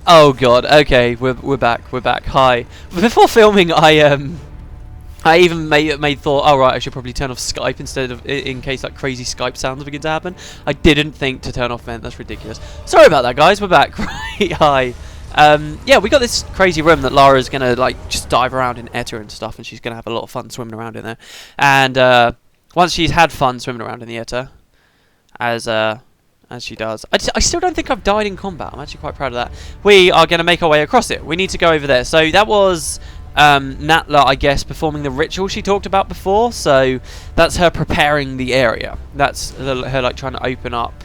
Oh god. Okay, we're back. We're back. Hi. Before filming, I even made thought, oh right, I should probably turn off Skype instead of in case like crazy Skype sounds begin to happen. I didn't think to turn off vent. That's ridiculous. Sorry about that, guys. We're back. Right. Hi. Yeah, we got this crazy room that Lara's gonna like just dive around in Etta and stuff, and she's gonna have a lot of fun swimming around in there. And once she's had fun swimming around in the Etta, as she does, I still don't think I've died in combat. I'm actually quite proud of that. We are gonna make our way across it. We need to go over there. So that was Natla, I guess, performing the ritual she talked about before. So that's her preparing the area. That's her like trying to open up.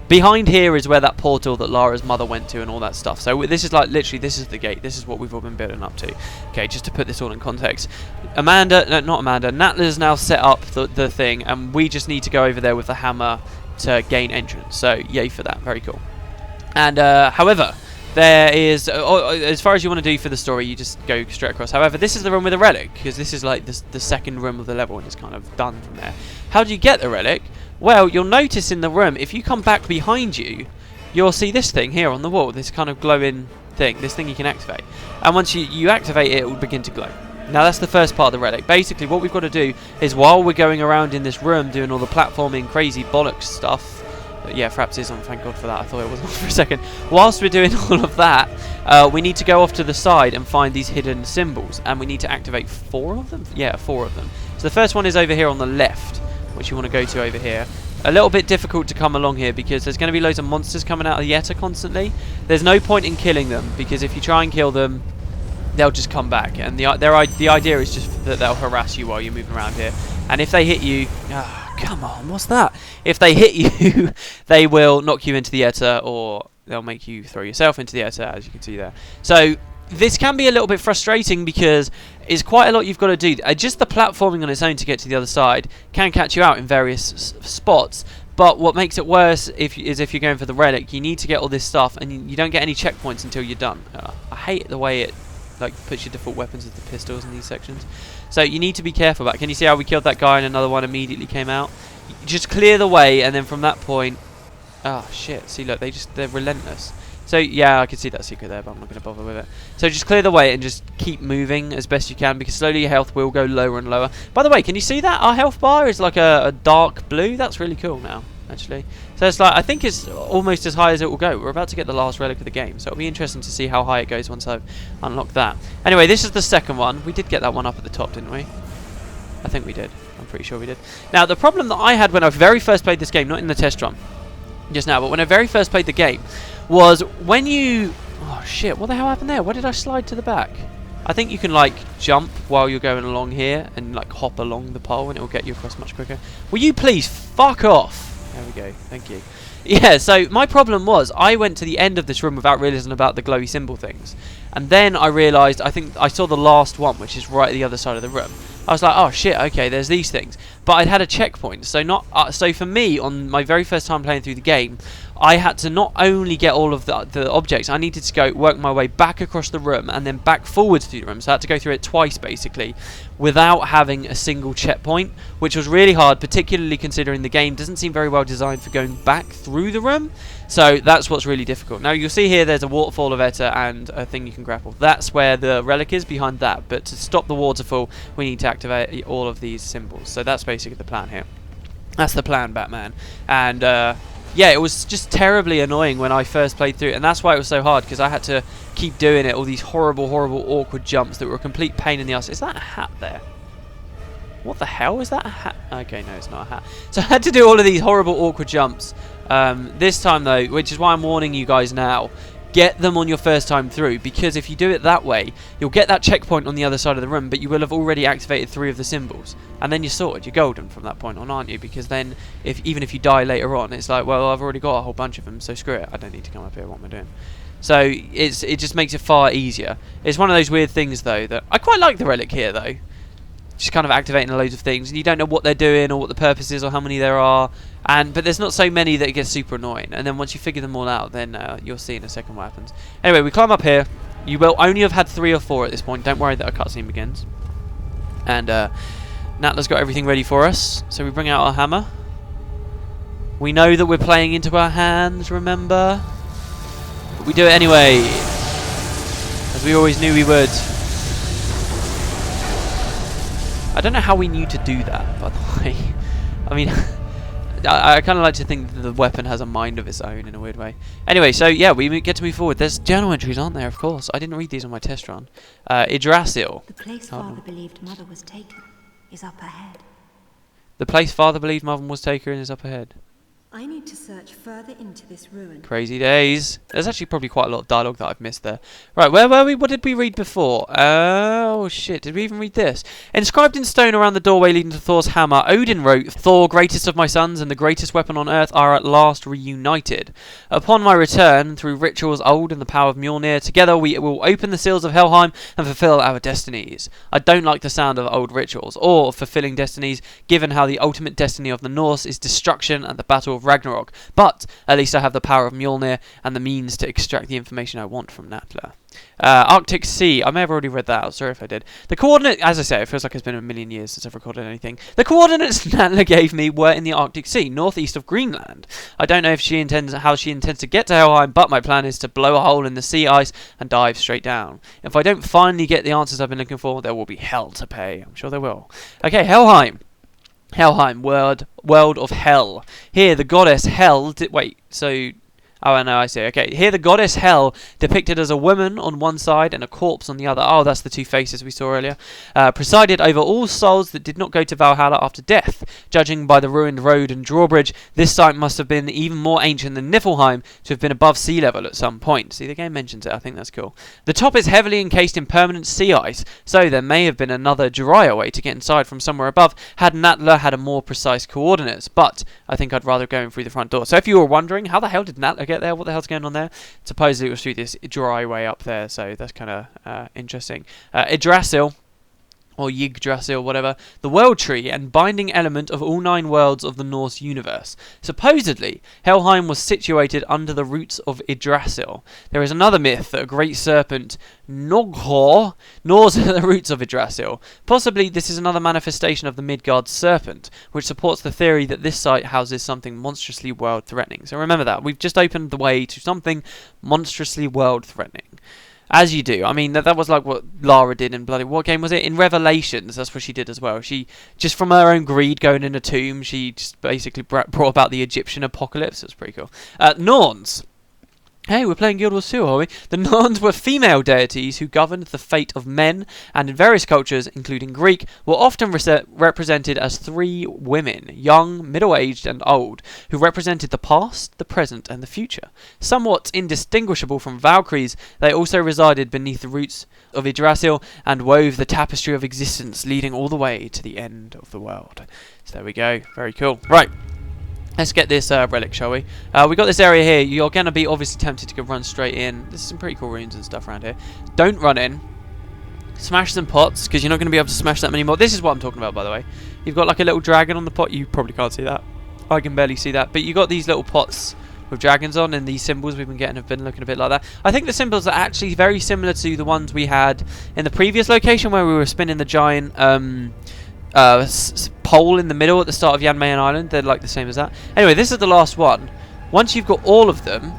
Behind here is where that portal that Lara's mother went to and all that stuff. So this is like literally, this is the gate. This is what we've all been building up to. Okay, just to put this all in context. Natla's now set up the thing, and we just need to go over there with the hammer to gain entrance. So yay for that. Very cool. And however, there is, as far as you want to do for the story, you just go straight across. However, this is the room with the relic, because this is like the second room of the level, and it's kind of done from there. How do you get the relic? Well, you'll notice in the room, if you come back behind you, you'll see this thing here on the wall, this kind of glowing thing, this thing you can activate. And once you activate it, it will begin to glow. Now that's the first part of the relic. Basically, what we've got to do is, while we're going around in this room doing all the platforming, crazy bollocks stuff, yeah, Fraps is on, thank God for that, I thought it wasn't for a second. Whilst we're doing all of that, we need to go off to the side and find these hidden symbols, and we need to activate 4 of them? Yeah, 4 of them. So the first one is over here on the left, which you want to go to over here. A little bit difficult to come along here because there's going to be loads of monsters coming out of the Etta constantly. There's no point in killing them, because if you try and kill them, they'll just come back, and the idea is just that they'll harass you while you're moving around here. And if they hit you, come on, what's that? If they hit you, they will knock you into the Etta, or they'll make you throw yourself into the Etta, as you can see there. So this can be a little bit frustrating because it's quite a lot you've got to do. Just the platforming on its own to get to the other side can catch you out in various spots. But what makes it worse is if you're going for the relic, you need to get all this stuff, and you don't get any checkpoints until you're done. I hate the way it like puts your default weapons as the pistols in these sections. So you need to be careful about it. Can you see how we killed that guy and another one immediately came out? You just clear the way, and then from that point, oh shit, see look, they're relentless. So yeah, I can see that secret there, but I'm not going to bother with it. So just clear the way and just keep moving as best you can, because slowly your health will go lower and lower. By the way, can you see that? Our health bar is like a dark blue. That's really cool now, actually. So it's like, I think it's almost as high as it will go. We're about to get the last relic of the game, so it'll be interesting to see how high it goes once I've unlocked that. Anyway, this is the second one. We did get that one up at the top, didn't we? I think we did. I'm pretty sure we did. Now, the problem that I had when I very first played this game, not in the test run just now, but when I very first played the game, was when you... Oh shit, what the hell happened there? Why did I slide to the back? I think you can like jump while you're going along here and like hop along the pole, and it will get you across much quicker. Will you please fuck off? There we go, thank you. Yeah, so my problem was I went to the end of this room without realising about the glowy symbol things, and then I realised, I think I saw the last one, which is right at the other side of the room. I was like, oh shit, okay, there's these things. But I'd had a checkpoint, so so for me, on my very first time playing through the game, I had to not only get all of the objects, I needed to go work my way back across the room and then back forwards through the room. So I had to go through it twice, basically, without having a single checkpoint, which was really hard, particularly considering the game doesn't seem very well designed for going back through the room. So that's what's really difficult. Now you'll see here there's a waterfall of Etta and a thing you can grapple. That's where the relic is, behind that. But to stop the waterfall, we need to activate all of these symbols. So that's basically the plan here. That's the plan, Batman. And yeah, it was just terribly annoying when I first played through it, and that's why it was so hard, because I had to keep doing it, all these horrible, awkward jumps that were a complete pain in the ass. Is that a hat there? What the hell? Is that a hat? Okay, no, it's not a hat. So I had to do all of these horrible, awkward jumps. This time, though, which is why I'm warning you guys now, get them on your first time through, because if you do it that way, you'll get that checkpoint on the other side of the room, but you will have already activated 3 of the symbols, and then you're sorted, you're golden from that point on, aren't you? Because then, even if you die later on, it's like, well, I've already got a whole bunch of them, so screw it, I don't need to come up here, what am I doing? So it just makes it far easier. It's one of those weird things, though, that I quite like the relic here, though. Just kind of activating loads of things, and you don't know what they're doing or what the purpose is or how many there are, but there's not so many that it gets super annoying. And then once you figure them all out, then you'll see in a second what happens. Anyway, we climb up here. You will only have had 3 or 4 at this point. Don't worry that a cutscene begins. And Natla's got everything ready for us, so we bring out our hammer. We know that we're playing into our hands, remember? But we do it anyway, as we always knew we would. I don't know how we knew to do that, by the way. I mean, I kind of like to think that the weapon has a mind of its own in a weird way. Anyway, so yeah, we get to move forward. There's journal entries, aren't there? Of course. I didn't read these on my test run. Yggdrasil. The place Father believed Mother was taken is up ahead. The place Father believed Mother was taken is up ahead. I need to search further into this ruin. Crazy days. There's actually probably quite a lot of dialogue that I've missed there. Right, where were we? What did we read before? Oh, shit. Did we even read this? Inscribed in stone around the doorway leading to Thor's hammer, Odin wrote, Thor, greatest of my sons and the greatest weapon on earth, are at last reunited. Upon my return, through rituals old and the power of Mjolnir, together we will open the seals of Helheim and fulfill our destinies. I don't like the sound of old rituals, or of fulfilling destinies, given how the ultimate destiny of the Norse is destruction and the battle of Ragnarok, but at least I have the power of Mjolnir and the means to extract the information I want from Natla. Arctic Sea. I may have already read that out. Sorry if I did. The coordinate, as I say, it feels like it's been a million years since I've recorded anything. The coordinates Natla gave me were in the Arctic Sea, northeast of Greenland. I don't know if how she intends to get to Helheim, but my plan is to blow a hole in the sea ice and dive straight down. If I don't finally get the answers I've been looking for, there will be hell to pay. I'm sure there will. Okay, Helheim. Helheim, world of hell. Here, the goddess Hel. Wait, so. Oh, no, I see. Okay, here the goddess Hel, depicted as a woman on one side and a corpse on the other. Oh, that's the two faces we saw earlier. Presided over all souls that did not go to Valhalla after death. Judging by the ruined road and drawbridge, this site must have been even more ancient than Niflheim to have been above sea level at some point. See, the game mentions it. I think that's cool. The top is heavily encased in permanent sea ice, so there may have been another drier way to get inside from somewhere above had Natla had a more precise coordinates. But I think I'd rather go in through the front door. So if you were wondering, how the hell did Natla get there? What the hell's going on there? Supposedly it was through this dry way up there, so that's kind of interesting. Yggdrasil, or Yggdrasil, whatever, the world tree and binding element of all 9 worlds of the Norse universe. Supposedly, Helheim was situated under the roots of Yggdrasil. There is another myth that a great serpent, Noghor, gnaws at the roots of Yggdrasil. Possibly this is another manifestation of the Midgard serpent, which supports the theory that this site houses something monstrously world-threatening. So remember that. We've just opened the way to something monstrously world-threatening. As you do. I mean, that was like what Lara did in bloody... What game was it? In Revelations, that's what she did as well. She, just from her own greed going in a tomb, she just basically brought about the Egyptian apocalypse. It was pretty cool. Norns. Hey, we're playing Guild Wars 2, are we? The Norns were female deities who governed the fate of men, and in various cultures, including Greek, were often represented as 3 women, young, middle-aged, and old, who represented the past, the present, and the future. Somewhat indistinguishable from Valkyries, they also resided beneath the roots of Yggdrasil and wove the tapestry of existence, leading all the way to the end of the world. So there we go. Very cool. Right. Let's get this relic, shall we? We got this area here. You're going to be obviously tempted to run straight in. There's some pretty cool runes and stuff around here. Don't run in. Smash some pots, because you're not going to be able to smash that many more. This is what I'm talking about, by the way. You've got like a little dragon on the pot. You probably can't see that. I can barely see that. But you got these little pots with dragons on, and these symbols we've been getting have been looking a bit like that. I think the symbols are actually very similar to the ones we had in the previous location where we were spinning the giant... pole in the middle at the start of Jan Mayen Island. They're like the same as that. Anyway, this is the last one. Once you've got all of them,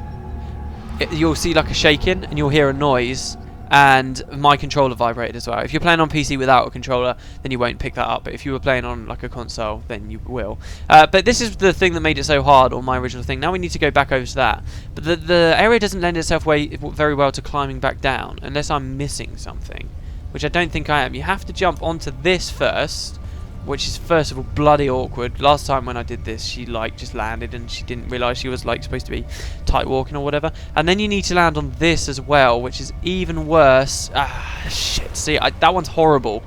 you'll see like a shaking and you'll hear a noise, and my controller vibrated as well. If you're playing on PC without a controller, then you won't pick that up, but if you were playing on like a console, then you will. But this is the thing that made it so hard on my original thing. Now we need to go back over to that, but the area doesn't lend itself very well to climbing back down unless I'm missing something, which I don't think I am. You have to jump onto this first, which is first of all bloody awkward. Last time when I did this, she like just landed and she didn't realise she was like supposed to be tight walking or whatever. And then you need to land on this as well, which is even worse. Ah, shit. See, that one's horrible.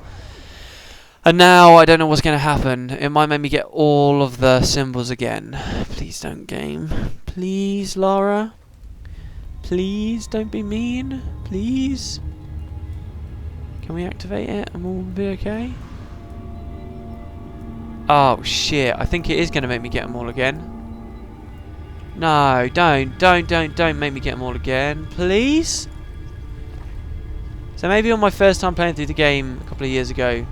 And now I don't know what's going to happen. It might make me get all of the symbols again. Please don't game. Please, Lara. Please don't be mean. Please. Can we activate it and we'll be okay? Oh shit, I think it is going to make me get them all again. No, don't make me get them all again, please? So maybe on my first time playing through the game a couple of years ago,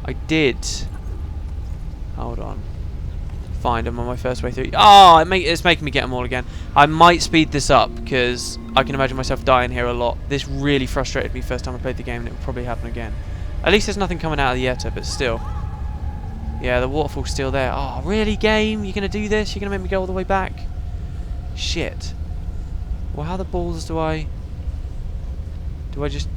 I did. Hold on. find them on my first way through. Oh, it's making me get them all again. I might speed this up because I can imagine myself dying here a lot. This really frustrated me first time I played the game, and it will probably happen again. At least there's nothing coming out of the Etta, but still. Yeah, the waterfall's still there. Oh, really, game? You're going to do this? You're going to make me go all the way back? Shit. Well, how the balls do I just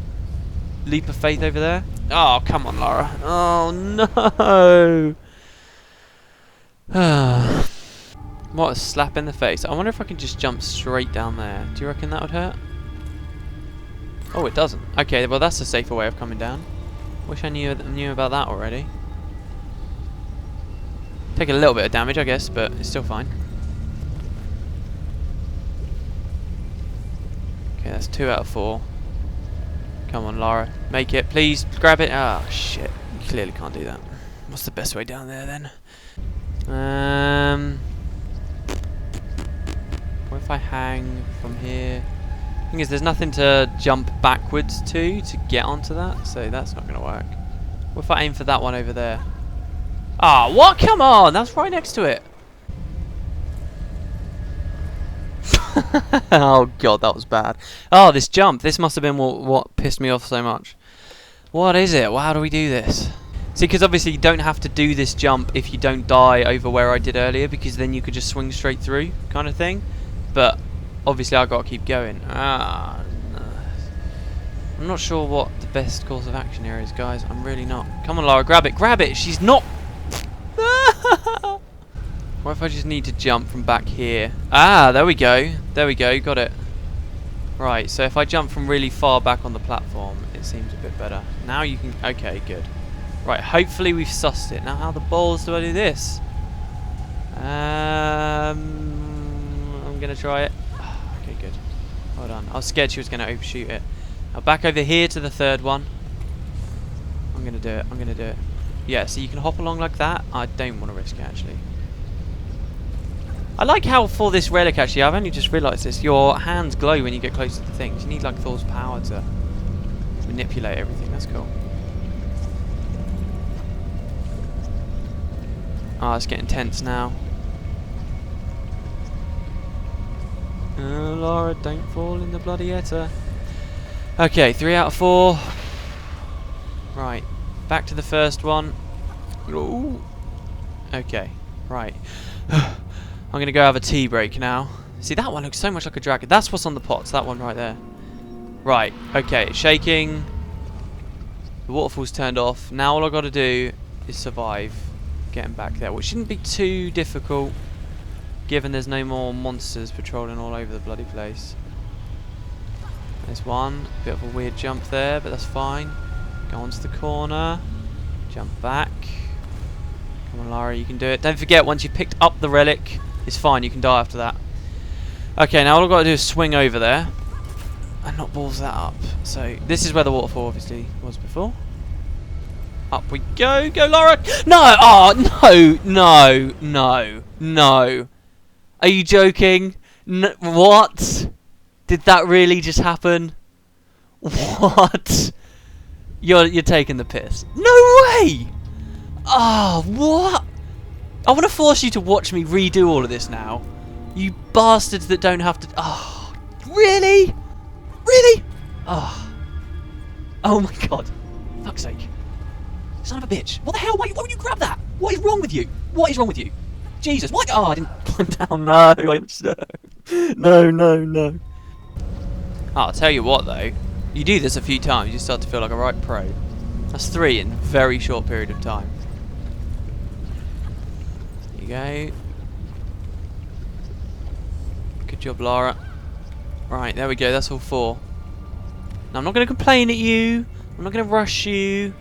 leap of faith over there? Oh, come on, Lara. Oh, no. What a slap in the face. I wonder if I can just jump straight down there. Do you reckon that would hurt? Oh, it doesn't. Okay, well, that's a safer way of coming down. Wish I knew about that already. Take a little bit of damage, I guess, but it's still fine. Okay, that's 2 out of 4. Come on, Lara. Make it. Please, grab it. Ah, oh, shit. You clearly can't do that. What's the best way down there, then? What if I hang from here? Thing is, there's nothing to jump backwards to get onto that, so that's not going to work. What if I aim for that one over there? Ah, what? Come on! That's right next to it. Oh god, that was bad. Oh, this jump. This must have been what pissed me off so much. What is it? Well, how do we do this? See, because obviously you don't have to do this jump if you don't die over where I did earlier, because then you could just swing straight through, kind of thing. But obviously I've got to keep going. Ah, no. I'm not sure what the best course of action here is, guys. I'm really not. Come on, Lara, grab it. Grab it! She's not... What if I just need to jump from back here? Ah, there we go. There we go. Got it. Right, so if I jump from really far back on the platform, it seems a bit better. Now you can... Okay, good. Right, hopefully we've sussed it. Now how the balls do I do this? I'm going to try it. Okay, good. Hold on. I was scared she was going to overshoot it. Now back over here to the third one. I'm going to do it. I'm going to do it. Yeah, so you can hop along like that. I don't want to risk it, actually. I like how for this relic, actually, I've only just realised this, your hands glow when you get close to the things. You need like Thor's power to manipulate everything. That's cool. Oh, it's getting tense now. Oh, Lara, don't fall in the bloody Etta. Okay, 3 out of 4. Right, back to the first one. Ooh. Okay, right. I'm going to go have a tea break now. See, that one looks so much like a dragon. That's what's on the pots, that one right there. Right, okay, it's shaking. The waterfall's turned off. Now all I've got to do is survive getting back there, which shouldn't be too difficult, given there's no more monsters patrolling all over the bloody place. There's one. Bit of a weird jump there, but that's fine. Go onto the corner. Jump back. Come on, Lara, you can do it. Don't forget, once you've picked up the relic, it's fine, you can die after that. Okay, now all I've got to do is swing over there and not balls that up. So, this is where the waterfall obviously was before. Up we go. Go, Lara! No! Oh, no! No! No! No! Are you joking? No, what? Did that really just happen? What? You're taking the piss. No way! Oh, what? I want to force you to watch me redo all of this now. You bastards that don't have to... Oh, really? Really? Oh. Oh my god. Fuck's sake. Son of a bitch. What the hell? Why would you grab that? What is wrong with you? What is wrong with you? Jesus. What? Oh, I didn't climb down. No. No. Oh, I'll tell you what, though. You do this a few times, you start to feel like a right pro. That's 3 in a very short period of time. There you go. Good job, Lara. Right, there we go. That's all 4. Now, I'm not going to complain at you. I'm not going to rush you.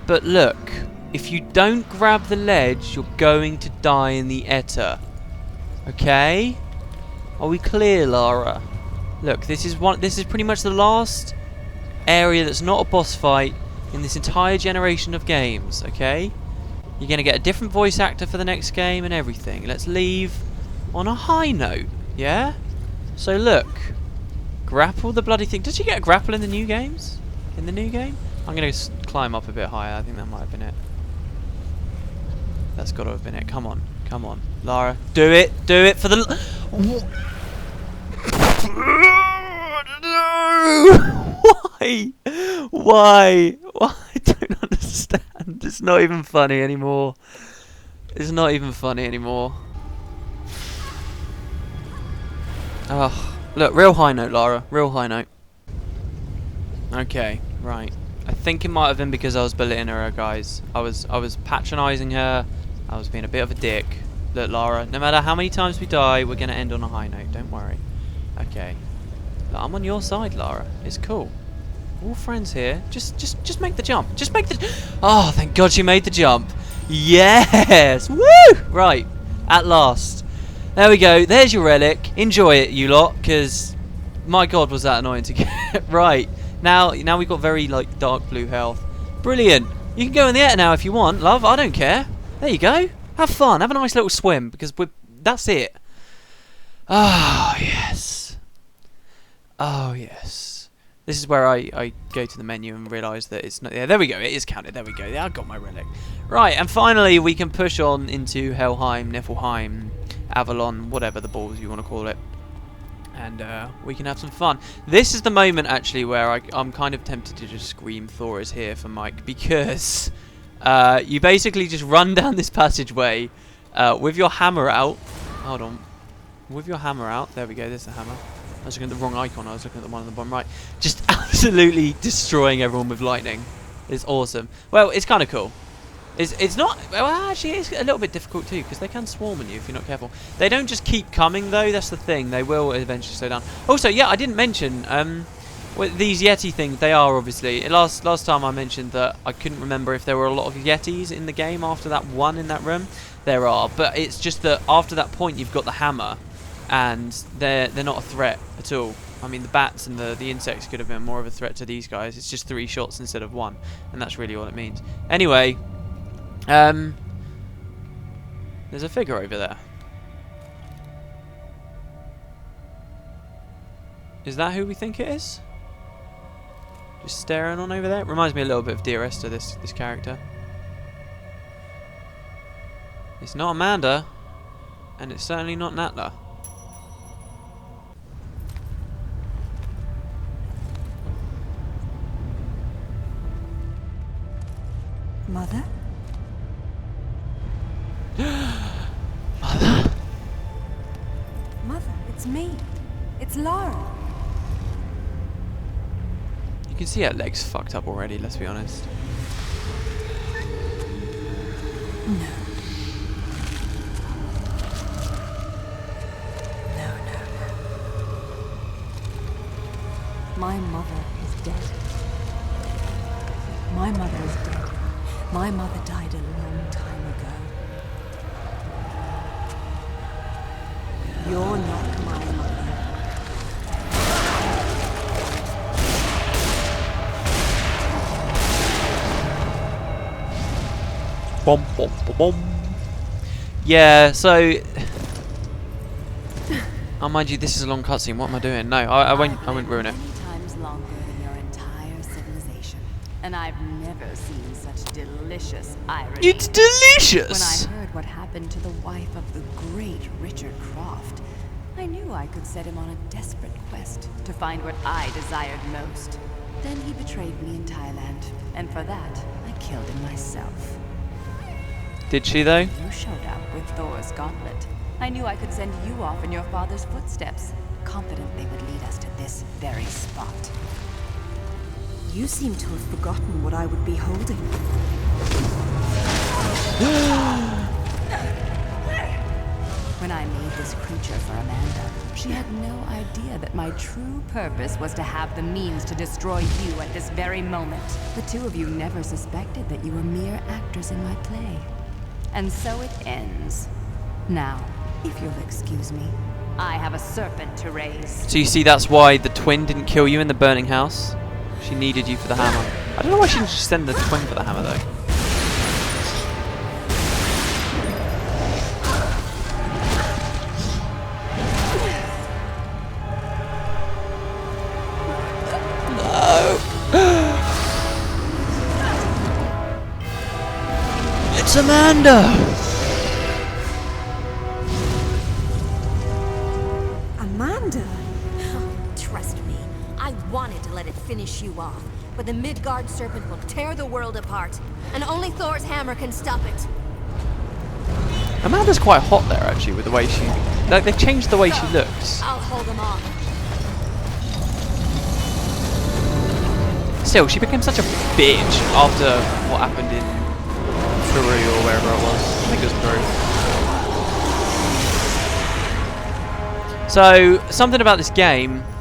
But look, if you don't grab the ledge, you're going to die in the Etta. Okay? Are we clear, Lara? Look, this is pretty much the last area that's not a boss fight in this entire generation of games, okay? You're going to get a different voice actor for the next game and everything. Let's leave on a high note, yeah? So look, grapple the bloody thing. Did you get a grapple in the new games? In the new game? I'm going to climb up a bit higher. I think that might have been it. That's got to have been it. Come on. Come on. Lara, do it. Do it for the... No! Why? Why? Why? I don't understand. It's not even funny anymore. It's not even funny anymore. Oh, look, real high note, Lara. Real high note. Okay, right. I think it might have been because I was belittling her, guys. I was patronising her. I was being a bit of a dick. Look, Lara, no matter how many times we die, we're gonna end on a high note. Don't worry. Okay. Look, I'm on your side, Lara. It's cool. We're all friends here. Just make the jump. Just make the... Oh, thank God she made the jump. Yes! Woo! Right. At last. There we go. There's your relic. Enjoy it, you lot, because my God, was that annoying to get. Right. Now we've got very, like, dark blue health. Brilliant. You can go in the air now if you want, love. I don't care. There you go. Have fun. Have a nice little swim, because that's it. Oh, yes. Oh, yes. This is where I go to the menu and realise that it's not... Yeah, there we go. It is counted. There we go. Yeah, I got my relic. Right, and finally we can push on into Helheim, Niflheim, Avalon, whatever the balls you want to call it. And we can have some fun. This is the moment, actually, where I'm kind of tempted to just scream Thor is here for Mike. Because you basically just run down this passageway with your hammer out. Hold on. With your hammer out. There we go. There's the hammer. I was looking at the wrong icon. I was looking at the one on the bottom right. Just absolutely destroying everyone with lightning. It's awesome. Well, it's kind of cool. It's not... Well, actually, it's a little bit difficult too, because they can swarm on you if you're not careful. They don't just keep coming, though. That's the thing. They will eventually slow down. Also, yeah, I didn't mention... these Yeti things, they are obviously... Last time I mentioned that I couldn't remember if there were a lot of Yetis in the game after that one in that room. There are, but it's just that after that point you've got the hammer, and they're not a threat at all. I mean, the bats and the insects could have been more of a threat to these guys. It's just 3 shots instead of 1, and that's really all it means. Anyway, there's a figure over there. Is that who we think it is? Just staring on over there. It reminds me a little bit of Dear Esther, this character. It's not Amanda, and it's certainly not Natla. Mother? Mother? Mother, it's me. It's Lara. You can see her legs fucked up already, let's be honest. No. No. My mother is dead. My mother is dead. My mother died a long time ago. You're not my mother. Bom, bom, bom, bom. Yeah, so... Oh, mind you, this is a long cutscene. What am I doing? No, I won't ruin it. Many times longer than your entire civilization, and I've never seen such delicious irony. It's delicious! When I heard what happened to the wife of the great Richard Croft, I knew I could set him on a desperate quest to find what I desired most. Then he betrayed me in Thailand, and for that, I killed him myself. Did she, though? You showed up with Thor's gauntlet. I knew I could send you off in your father's footsteps, confident they would lead us to this very spot. You seem to have forgotten what I would be holding. When I made this creature for Amanda, she had no idea that my true purpose was to have the means to destroy you at this very moment. The two of you never suspected that you were mere actors in my play. And so it ends. Now, if you'll excuse me, I have a serpent to raise. So you see, that's why the twin didn't kill you in the burning house? She needed you for the hammer. I don't know why she didn't just send the twin for the hammer, though. No! It's Amanda! finish you off, but the Midgard serpent will tear the world apart, and only Thor's hammer can stop it. Amanda's quite hot there, actually, with the way she... Like, they've changed the way she looks. I'll hold him off. Still, she became such a bitch after what happened in Peru or wherever it was. I think it was Peru. So, something about this game